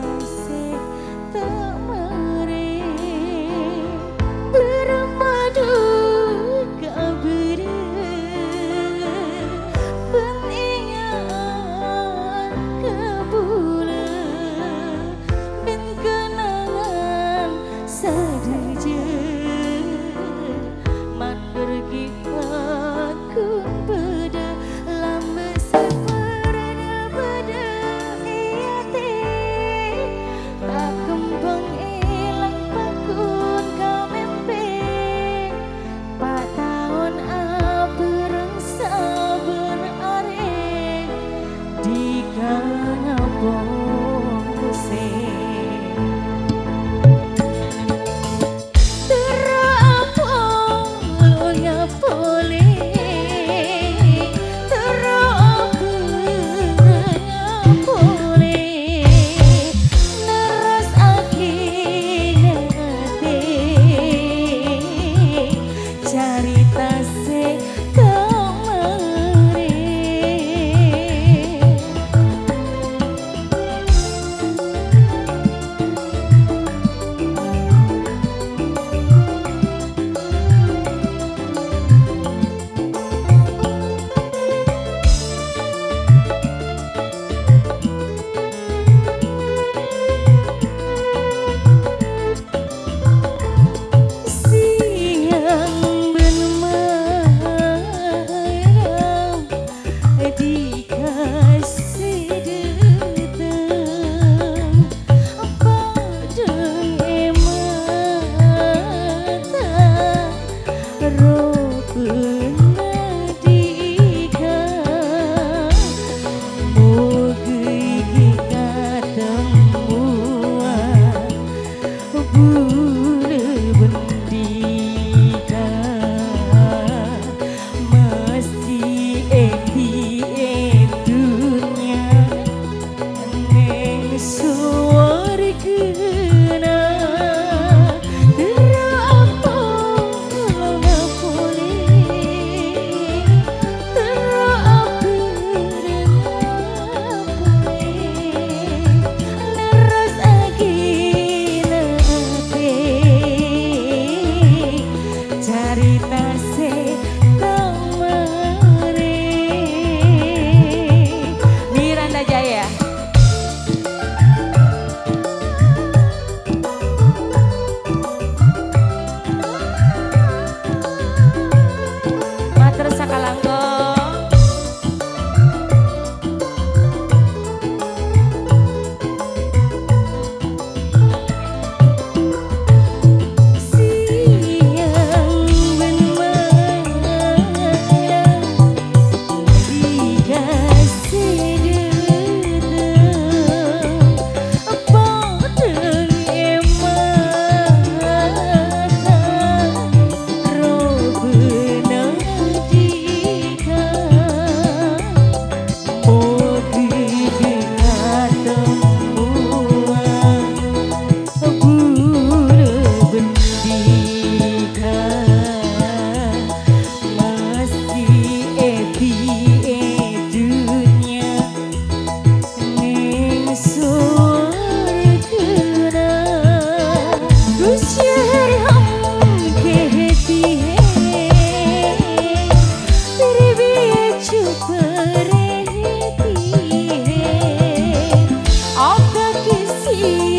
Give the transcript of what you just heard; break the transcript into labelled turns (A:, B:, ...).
A: tasih tak mere bermadu kabere peningan kebule ben kenangan sadeje mandur kita kun beda lambe separada beda iate tak kembang ilang pakun kamempe 4 tahun abereng saben are di kanabong kusing terapung luya boleh terapung boleh neras akhirate carita se kamare siang ben malam dikasih datang padang emata roh pendidikan mugi katemuan bule bendikan mesti dunia neng suwargana terapung lona boleh terapung neras agina carita se kamare Miranda Jaya matur sakalangkung siang ben malam dikasih datang padang emata roh bendikan mugi katemuan bule bendikan mesti dunia ning surgana gusyar ham kehti तेरे भी चुप रहती है आपका किसी